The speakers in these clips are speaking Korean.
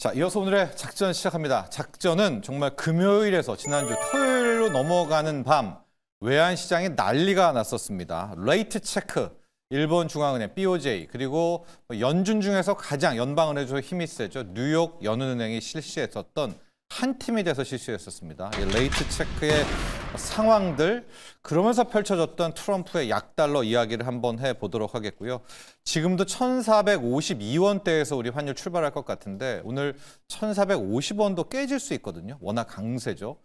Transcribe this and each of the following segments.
자, 이어서 오늘의 작전 시작합니다. 작전은 정말 금요일에서 지난주 토요일로 넘어가는 밤 외환 시장에 난리가 났었습니다. 레이트 체크, 일본 중앙은행 BOJ 그리고 연준 중에서 가장 연방은행 중에 힘이 세죠. 뉴욕 연은은행이 실시했었던 한 팀에 대해서 실시했었습니다. 이 레이트 체크의 상황들, 그러면서 펼쳐졌던 트럼프의 약달러 이야기를 한번 해보도록 하겠고요. 지금도 1,452원대에서 우리 환율 출발할 것 같은데 오늘 1,450원도 깨질 수 있거든요. 워낙 강세죠.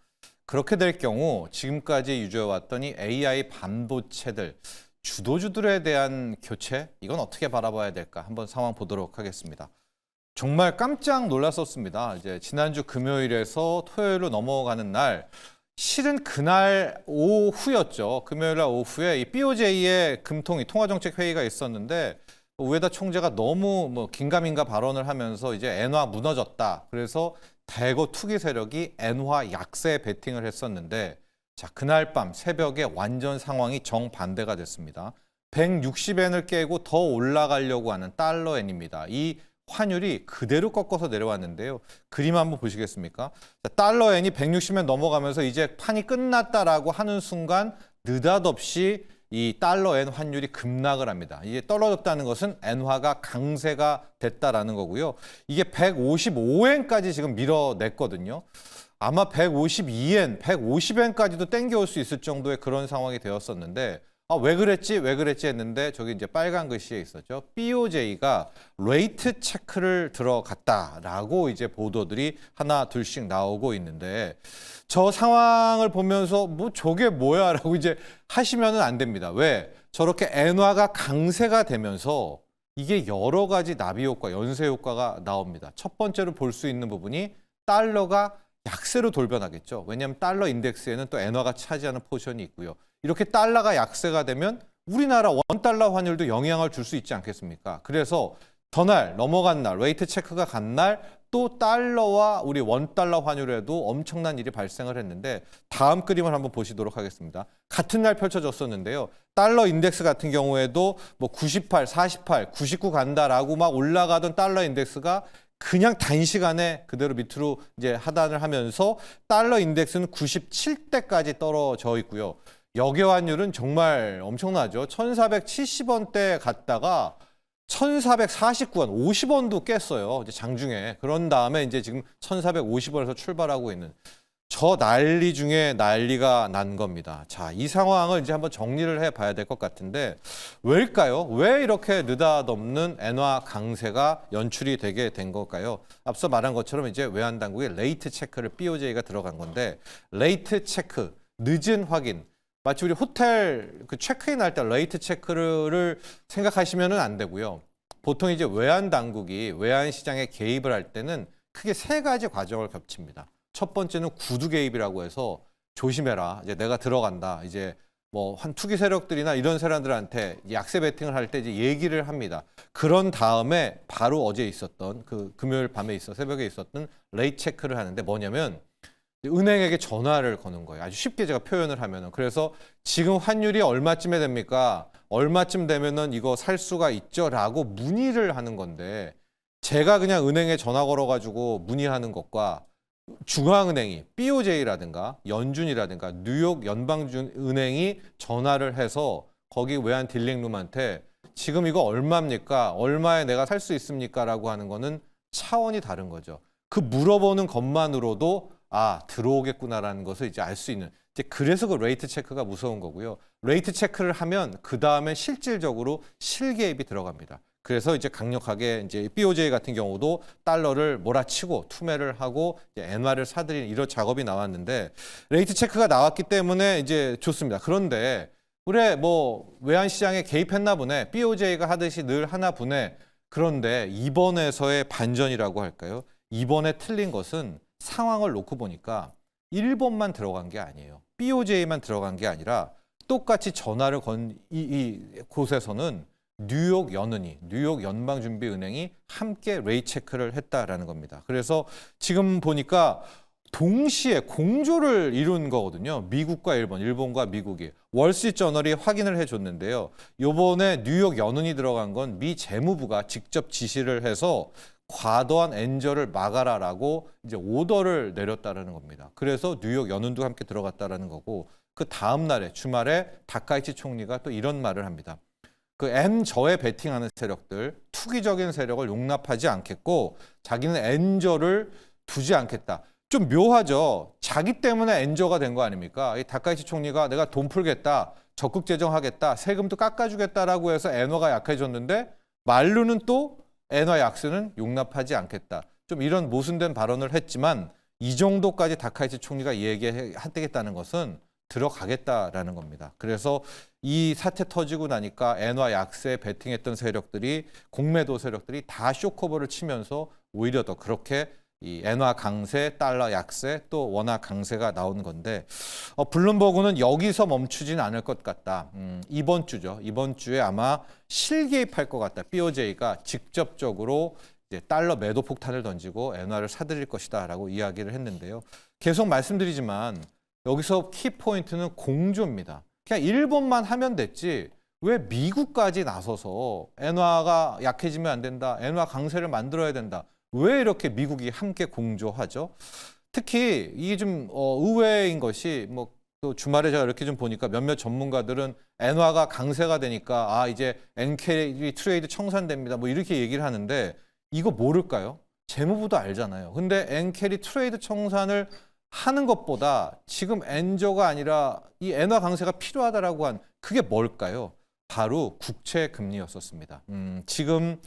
그렇게 될 경우 지금까지 유지해왔던 이 AI 반도체들, 주도주들에 대한 교체, 이건 어떻게 바라봐야 될까? 한번 상황 보도록 하겠습니다. 정말 깜짝 놀랐었습니다. 이제 지난주 금요일에서 토요일로 넘어가는 날, 실은 그날 오후였죠. 금요일 날 오후에 이 BOJ의 금통위 통화정책 회의가 있었는데 우에다 총재가 너무 긴가민가 발언을 하면서 이제 엔화 무너졌다. 그래서 대거 투기 세력이 엔화 약세 베팅을 했었는데, 자, 그날 밤 새벽에 완전 상황이 정반대가 됐습니다. 160엔을 깨고 더 올라가려고 하는 달러엔입니다. 이 환율이 그대로 꺾어서 내려왔는데요. 그림 한번 보시겠습니까? 자, 달러엔이 160엔 넘어가면서 이제 판이 끝났다라고 하는 순간 느닷없이 이 달러엔 환율이 급락을 합니다. 이게 떨어졌다는 것은 엔화가 강세가 됐다라는 거고요. 이게 155엔까지 지금 밀어냈거든요. 아마 152엔, 150엔까지도 땡겨올 수 있을 정도의 그런 상황이 되었었는데, 왜 그랬지 했는데 저기 이제 빨간 글씨에 있었죠. BOJ가 레이트 체크를 들어갔다라고 이제 보도들이 하나 둘씩 나오고 있는데, 저 상황을 보면서 뭐 저게 뭐야라고 이제 하시면은 안 됩니다. 왜? 저렇게 엔화가 강세가 되면서 이게 여러 가지 나비 효과, 연쇄 효과가 나옵니다. 첫 번째로 볼 수 있는 부분이 달러가 약세로 돌변하겠죠. 왜냐하면 달러 인덱스에는 또 엔화가 차지하는 포션이 있고요. 이렇게 달러가 약세가 되면 우리나라 원달러 환율도 영향을 줄 수 있지 않겠습니까? 그래서 전날 넘어간 날, 레이트 체크가 간 날 또 달러와 우리 원달러 환율에도 엄청난 일이 발생을 했는데, 다음 그림을 한번 보시도록 하겠습니다. 같은 날 펼쳐졌었는데요. 달러 인덱스 같은 경우에도 뭐 98, 48, 99 간다라고 막 올라가던 달러 인덱스가 그냥 단시간에 그대로 밑으로 이제 하단을 하면서 달러 인덱스는 97대까지 떨어져 있고요. 역외 환율은 정말 엄청나죠. 1,470원대 갔다가 1,449원, 50원도 깼어요. 이제 장중에. 그런 다음에 이제 지금 1,450원에서 출발하고 있는 저 난리 중에 난리가 난 겁니다. 자, 이 상황을 이제 한번 정리를 해봐야 될 것 같은데, 왜일까요? 왜 이렇게 느닷없는 엔화 강세가 연출이 되게 된 걸까요? 앞서 말한 것처럼 이제 외환당국의 레이트 체크를 BOJ가 들어간 건데, 레이트 체크, 늦은 확인. 마치 우리 호텔 그 체크인 할 때 레이트 체크를 생각하시면은 안 되고요. 보통 이제 외환 당국이 외환 시장에 개입을 할 때는 크게 세 가지 과정을 겹칩니다. 첫 번째는 구두 개입이라고 해서 조심해라. 이제 내가 들어간다. 이제 뭐 한 투기 세력들이나 이런 사람들한테 약세 베팅을 할 때 이제 얘기를 합니다. 그런 다음에 바로 어제 있었던 그 금요일 밤에 새벽에 있었던 레이트 체크를 하는데 뭐냐면 은행에게 전화를 거는 거예요. 아주 쉽게 제가 표현을 하면은. 그래서 지금 환율이 얼마쯤에 됩니까? 얼마쯤 되면은 이거 살 수가 있죠?라고 문의를 하는 건데, 제가 그냥 은행에 전화 걸어가지고 문의하는 것과 중앙은행이 BOJ라든가 연준이라든가 뉴욕 연방준은행이 전화를 해서 거기 외환 딜링룸한테 지금 이거 얼마입니까? 얼마에 내가 살 수 있습니까? 라고 하는 거는 차원이 다른 거죠. 그 물어보는 것만으로도 들어오겠구나라는 것을 이제 알 수 있는, 이제 그래서 그 레이트 체크가 무서운 거고요. 레이트 체크를 하면 그 다음에 실질적으로 실개입이 들어갑니다. 그래서 이제 강력하게 이제 BOJ 같은 경우도 달러를 몰아치고 투매를 하고 이제 엔화를 사들이는 이런 작업이 나왔는데, 레이트 체크가 나왔기 때문에 이제 좋습니다. 그런데 그래 뭐 외환 시장에 개입했나 보네. BOJ가 하듯이 늘 하나 보네. 그런데 이번에서의 반전이라고 할까요? 이번에 틀린 것은 상황을 놓고 보니까 일본만 들어간 게 아니에요. BOJ만 들어간 게 아니라 똑같이 전화를 건 이 곳에서는 뉴욕 연은이, 뉴욕 연방준비은행이 함께 레이트 체크를 했다라는 겁니다. 그래서 지금 보니까 동시에 공조를 이룬 거거든요. 미국과 일본, 일본과 미국이. 월스트리트저널이 확인을 해줬는데요. 이번에 뉴욕 연은이 들어간 건 미 재무부가 직접 지시를 해서 과도한 엔저를 막아라라고 이제 오더를 내렸다라는 겁니다. 그래서 뉴욕 연운도 함께 들어갔다라는 거고 그 다음 날에 주말에 다카이치 총리가 또 이런 말을 합니다. 그 엔저에 베팅하는 세력들, 투기적인 세력을 용납하지 않겠고 자기는 엔저를 두지 않겠다. 좀 묘하죠. 자기 때문에 엔저가 된 거 아닙니까? 이 다카이치 총리가 내가 돈 풀겠다, 적극 재정하겠다, 세금도 깎아주겠다라고 해서 엔화가 약해졌는데 말로는 또 엔화 약세는 용납하지 않겠다. 좀 이런 모순된 발언을 했지만 이 정도까지 다카이치 총리가 얘기하겠다는 것은 들어가겠다라는 겁니다. 그래서 이 사태 터지고 나니까 엔화 약세에 베팅했던 세력들이 공매도 세력들이 다 쇼커버를 치면서 오히려 더 그렇게 이 엔화 강세, 달러 약세, 또 원화 강세가 나오는 건데 블룸버그는 여기서 멈추진 않을 것 같다. 이번 주죠. 이번 주에 아마 실개입할 것 같다. BOJ가 직접적으로 이제 달러 매도 폭탄을 던지고 엔화를 사들일 것이다라고 이야기를 했는데요. 계속 말씀드리지만 여기서 키포인트는 공조입니다. 그냥 일본만 하면 됐지 왜 미국까지 나서서 엔화가 약해지면 안 된다. 엔화 강세를 만들어야 된다. 왜 이렇게 미국이 함께 공조하죠? 특히 이게 좀 의외인 것이 뭐 또 주말에 제가 이렇게 좀 보니까 몇몇 전문가들은 엔화가 강세가 되니까 이제 엔캐리 트레이드 청산됩니다. 뭐 이렇게 얘기를 하는데 이거 모를까요? 재무부도 알잖아요. 근데 엔캐리 트레이드 청산을 하는 것보다 지금 엔저가 아니라 이 엔화 강세가 필요하다라고 한 그게 뭘까요? 바로 국채 금리였었습니다. 지금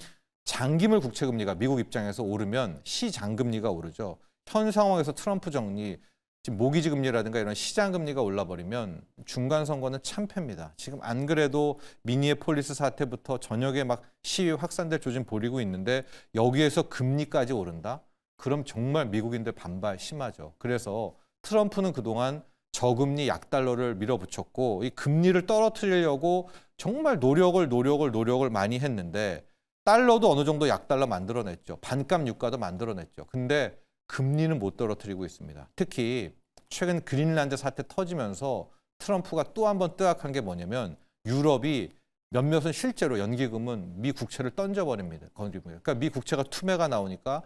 장기물 국채 금리가 미국 입장에서 오르면 시장 금리가 오르죠. 현 상황에서 트럼프 정리, 지금 모기지 금리라든가 이런 시장 금리가 올라버리면 중간 선거는 참패입니다. 지금 안 그래도 미니애폴리스 사태부터 전역에 막 시위 확산될 조짐 보이고 있는데 여기에서 금리까지 오른다? 그럼 정말 미국인들 반발 심하죠. 그래서 트럼프는 그동안 저금리 약달러를 밀어붙였고 이 금리를 떨어뜨리려고 정말 노력을 많이 했는데 달러도 어느 정도 약달러 만들어냈죠. 반값 유가도 만들어냈죠. 근데 금리는 못 떨어뜨리고 있습니다. 특히 최근 그린란드 사태 터지면서 트럼프가 또 한 번 뜨악한 게 뭐냐면 유럽이 몇몇은 실제로 연기금은 미 국채를 던져버립니다. 그러니까 미 국채가 투매가 나오니까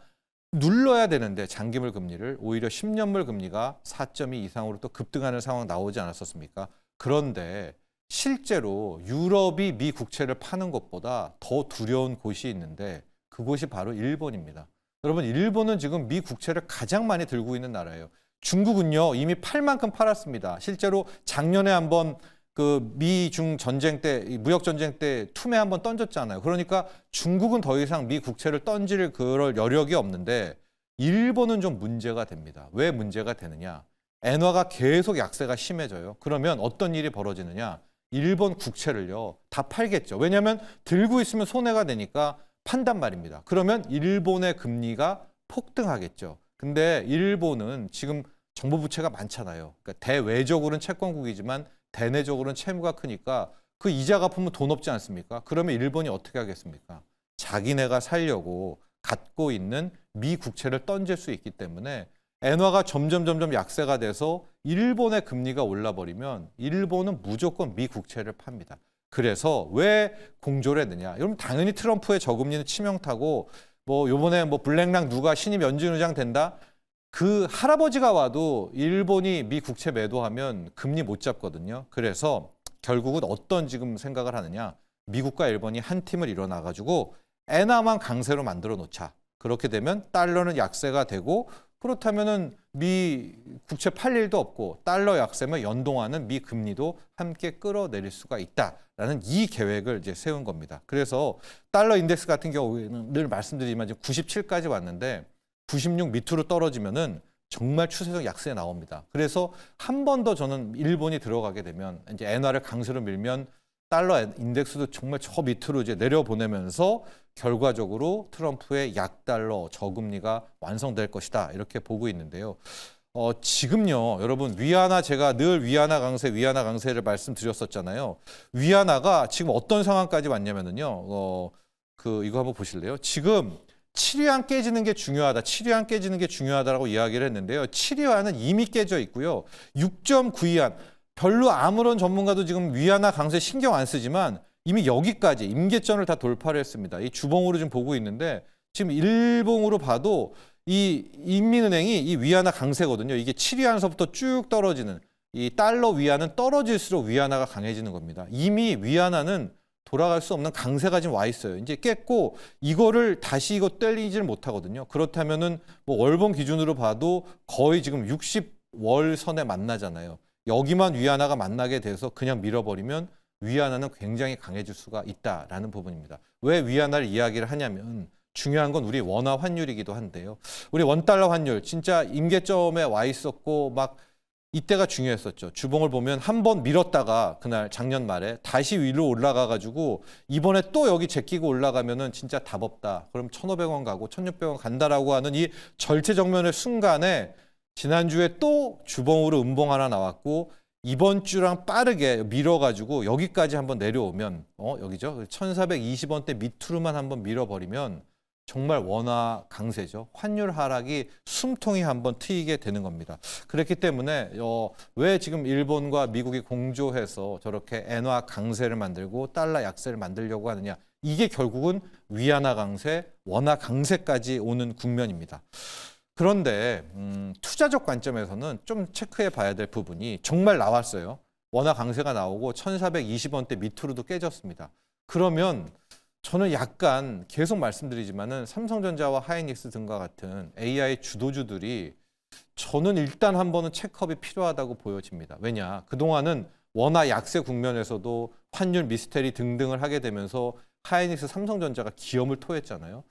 눌러야 되는데 장기물 금리를 오히려 10년물 금리가 4.2 이상으로 또 급등하는 상황 나오지 않았었습니까? 그런데 실제로 유럽이 미 국채를 파는 것보다 더 두려운 곳이 있는데 그곳이 바로 일본입니다. 여러분 일본은 지금 미 국채를 가장 많이 들고 있는 나라예요. 중국은요 이미 팔 만큼 팔았습니다. 실제로 작년에 한번 그 미중 전쟁 때 무역 전쟁 때 투매 한번 던졌잖아요. 그러니까 중국은 더 이상 미 국채를 던질 그럴 여력이 없는데 일본은 좀 문제가 됩니다. 왜 문제가 되느냐? 엔화가 계속 약세가 심해져요. 그러면 어떤 일이 벌어지느냐? 일본 국채를요 다 팔겠죠. 왜냐하면 들고 있으면 손해가 되니까 판단 말입니다. 그러면 일본의 금리가 폭등하겠죠. 근데 일본은 지금 정부 부채가 많잖아요. 그러니까 대외적으로는 채권국이지만 대내적으로는 채무가 크니까 그 이자 갚으면 돈 없지 않습니까? 그러면 일본이 어떻게 하겠습니까? 자기네가 살려고 갖고 있는 미 국채를 던질 수 있기 때문에 엔화가 점점 약세가 돼서 일본의 금리가 올라버리면 일본은 무조건 미 국채를 팝니다. 그래서 왜 공조를 했느냐? 여러분 당연히 트럼프의 저금리는 치명타고 뭐 요번에 뭐 블랙락 누가 신임 연준의장 된다? 그 할아버지가 와도 일본이 미 국채 매도하면 금리 못 잡거든요. 그래서 결국은 어떤 지금 생각을 하느냐? 미국과 일본이 한 팀을 일어나가지고 엔화만 강세로 만들어 놓자. 그렇게 되면 달러는 약세가 되고 그렇다면은 미 국채 팔 일도 없고 달러 약세면 연동하는 미 금리도 함께 끌어내릴 수가 있다라는 이 계획을 이제 세운 겁니다. 그래서 달러 인덱스 같은 경우에는 늘 말씀드리지만 지금 97까지 왔는데 96 밑으로 떨어지면은 정말 추세적 약세 나옵니다. 그래서 한 번 더 저는 일본이 들어가게 되면 이제 엔화를 강세로 밀면 달러 인덱스도 정말 저 밑으로 이제 내려보내면서 결과적으로 트럼프의 약달러 저금리가 완성될 것이다 이렇게 보고 있는데요. 지금요 여러분 위안화 제가 늘 위안화 강세를 말씀드렸었잖아요. 위안화가 지금 어떤 상황까지 왔냐면요. 이거 한번 보실래요? 지금 7위안 깨지는 게 중요하다. 7위안 깨지는 게 중요하다라고 이야기를 했는데요. 7위안은 이미 깨져 있고요. 6.92안 별로 아무런 전문가도 지금 위안화 강세 신경 안 쓰지만 이미 여기까지 임계점을 다 돌파를 했습니다. 이 주봉으로 좀 보고 있는데 지금 일봉으로 봐도 이 인민은행이 이 위안화 강세거든요. 이게 7위안서부터 쭉 떨어지는 이 달러 위안은 떨어질수록 위안화가 강해지는 겁니다. 이미 위안화는 돌아갈 수 없는 강세가 지금 와 있어요. 이제 깼고 이거를 다시 이거 때리지를 못하거든요. 그렇다면은 뭐 월봉 기준으로 봐도 거의 지금 60월 선에 만나잖아요. 여기만 위안화가 만나게 돼서 그냥 밀어버리면 위안화는 굉장히 강해질 수가 있다라는 부분입니다. 왜 위안화를 이야기를 하냐면 중요한 건 우리 원화 환율이기도 한데요. 우리 원달러 환율 진짜 임계점에 와 있었고 막 이때가 중요했었죠. 주봉을 보면 한 번 밀었다가 그날 작년 말에 다시 위로 올라가 가지고 이번에 또 여기 제끼고 올라가면은 진짜 답 없다. 그럼 1,500원 가고 1,600원 간다라고 하는 이 절체정면의 순간에 지난주에 또 주봉으로 음봉 하나 나왔고 이번 주랑 빠르게 밀어가지고 여기까지 한번 내려오면 여기죠. 1,420원대 밑으로만 한번 밀어버리면 정말 원화 강세죠. 환율 하락이 숨통이 한번 트이게 되는 겁니다. 그렇기 때문에 왜 지금 일본과 미국이 공조해서 저렇게 엔화 강세를 만들고 달러 약세를 만들려고 하느냐. 이게 결국은 위안화 강세, 원화 강세까지 오는 국면입니다. 그런데 투자적 관점에서는 좀 체크해 봐야 될 부분이 정말 나왔어요. 원화 강세가 나오고 1,420원대 밑으로도 깨졌습니다. 그러면 저는 약간 계속 말씀드리지만은 삼성전자와 하이닉스 등과 같은 AI 주도주들이 저는 일단 한 번은 체크업이 필요하다고 보여집니다. 왜냐? 그동안은 원화 약세 국면에서도 환율 미스테리 등등을 하게 되면서 하이닉스, 삼성전자가 기염을 토했잖아요.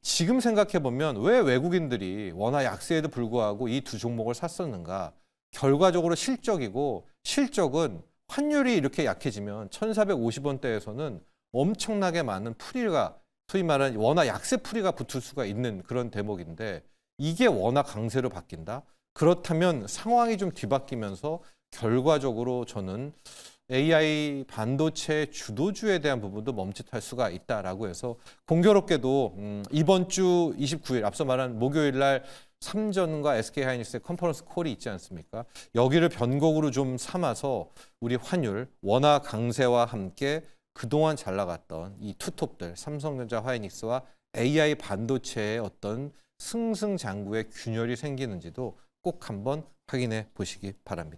지금 생각해보면 왜 외국인들이 원화 약세에도 불구하고 이 두 종목을 샀었는가? 결과적으로 실적이고 실적은 환율이 이렇게 약해지면 1,450원대에서는 엄청나게 많은 풀이가 소위 말하는 원화 약세 풀이가 붙을 수가 있는 그런 대목인데 이게 원화 강세로 바뀐다? 그렇다면 상황이 좀 뒤바뀌면서 결과적으로 저는 AI 반도체 주도주에 대한 부분도 멈칫할 수가 있다라고 해서 공교롭게도 이번 주 29일 앞서 말한 목요일 날 삼전과 SK하이닉스의 컨퍼런스 콜이 있지 않습니까? 여기를 변곡으로 좀 삼아서 우리 환율 원화 강세와 함께 그동안 잘 나갔던 이 투톱들 삼성전자, 하이닉스와 AI 반도체의 어떤 승승장구의 균열이 생기는지도 꼭 한번 확인해 보시기 바랍니다.